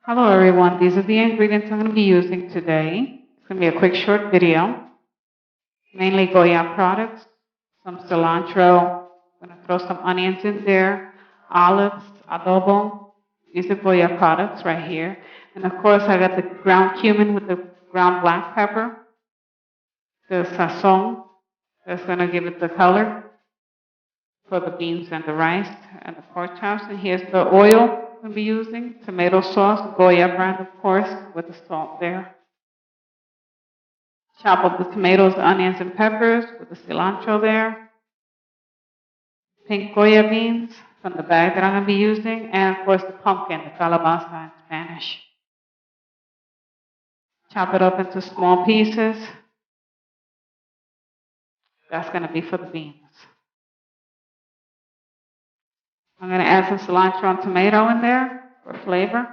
Hello everyone, these are the ingredients I'm going to be using today. It's going to be a quick short video, mainly Goya products, some cilantro, I'm going to throw some onions in there, olives, adobo. These are Goya products right here. And of course I got the ground cumin with the ground black pepper, the sazon, that's going to give it the color for the beans and the rice and the pork chops. And here's the oil we'll be using, tomato sauce, Goya brand of course, with the salt there. Chop up the tomatoes, onions, and peppers with the cilantro there. Pink Goya beans from the bag that I'm going to be using. And of course the pumpkin, the calabaza in Spanish. Chop it up into small pieces. That's going to be for the beans. I'm going to add some cilantro and tomato in there for flavor.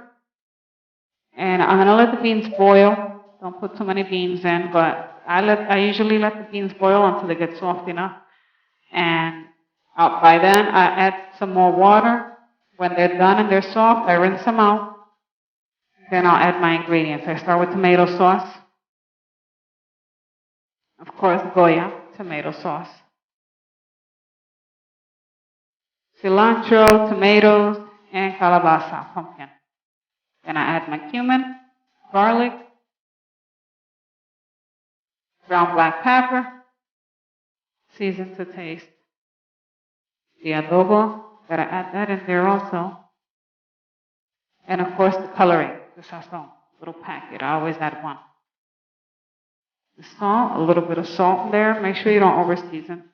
And I'm going to let the beans boil. Don't put too many beans in, but I usually let the beans boil until they get soft enough. And by then, I add some more water. When they're done and they're soft, I rinse them out. Then I'll add my ingredients. I start with tomato sauce. Of course, Goya tomato sauce. Cilantro, tomatoes, and calabaza, pumpkin. Then I add my cumin, garlic, ground black pepper, season to taste. The adobo, gotta add that in there also. And of course the coloring, the sazon, little packet, I always add one. The salt, a little bit of salt in there, make sure you don't over season.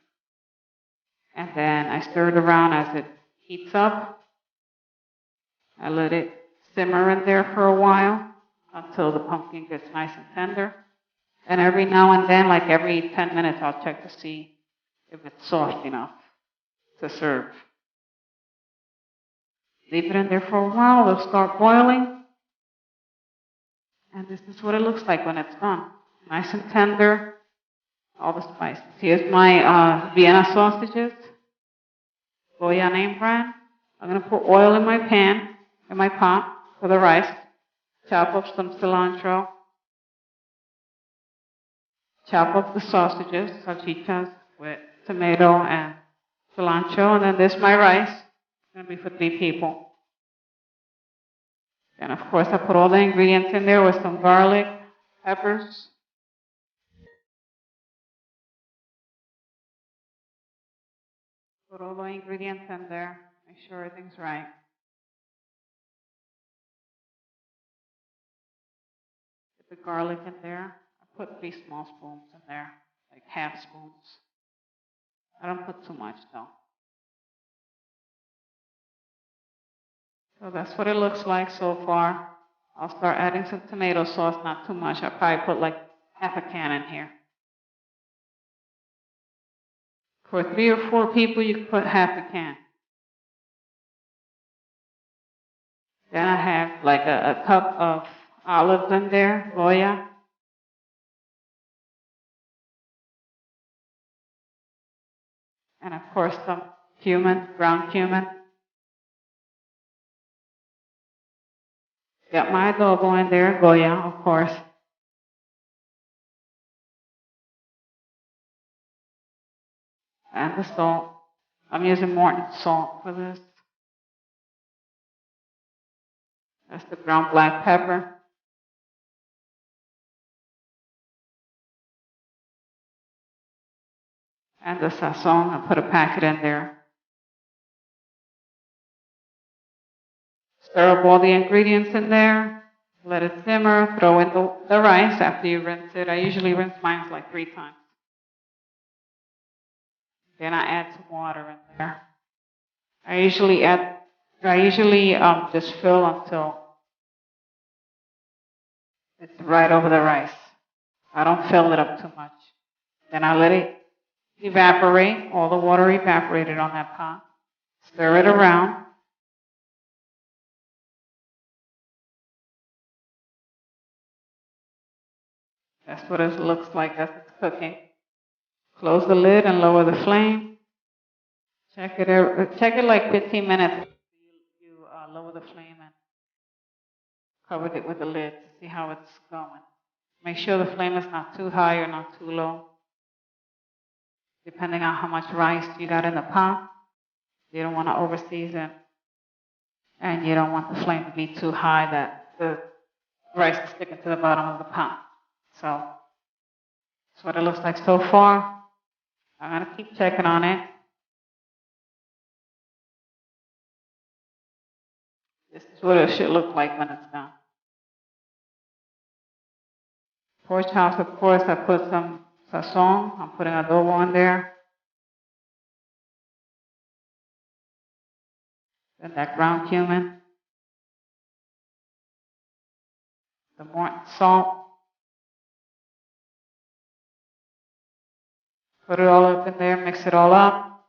And then I stir it around as it heats up. I let it simmer in there for a while until the pumpkin gets nice and tender. And every now and then, like every 10 minutes, I'll check to see if it's soft enough to serve. Leave it in there for a while, it'll start boiling. And this is what it looks like when it's done. Nice and tender, all the spices. Here's my Vienna sausages, Goya name brand. I'm going to put oil in my pan, in my pot for the rice. Chop up some cilantro. Chop up the sausages, salchichas, with tomato and cilantro. And then this is my rice. It's going to be for 3 people. And of course, I put all the ingredients in there with some garlic, peppers. Put all the ingredients in there. Make sure everything's right. Put the garlic in there. I put 3 small spoons in there, like half spoons. I don't put too much though. So that's what it looks like so far. I'll start adding some tomato sauce, not too much. I'll probably put like half a can in here. For 3 or 4 people, you can put half a can. Then I have like a cup of olives in there, Goya. And of course some cumin, ground cumin. Got my adobo in there, Goya, of course. And the salt. I'm using Morton salt for this. That's the ground black pepper. And the sazon, I put a packet in there. Stir up all the ingredients in there. Let it simmer. Throw in the rice after you rinse it. I usually rinse mine like 3 times. Then I add some water in there. I usually just fill until it's right over the rice. I don't fill it up too much. Then I let it evaporate, all the water evaporated on that pot. Stir it around. That's what it looks like as it's cooking. Close the lid and lower the flame. Check it like 15 minutes. You lower the flame and covered it with the lid to see how it's going. Make sure the flame is not too high or not too low. Depending on how much rice you got in the pot, you don't want to overseason, and you don't want the flame to be too high that the rice is sticking to the bottom of the pot. So that's what it looks like so far. I'm going to keep checking on it. This is what it should look like when it's done. Porch house, of course, I put some sazon. I'm putting adobo in there. Then that ground cumin. The Morton salt. Put it all up in there, mix it all up.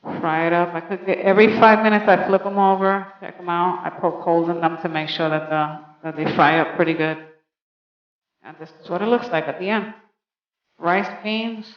Fry it up. I cook it every 5 minutes. I flip them over, check them out. I poke holes in them to make sure that they fry up pretty good. And this is what it looks like at the end. Rice, beans,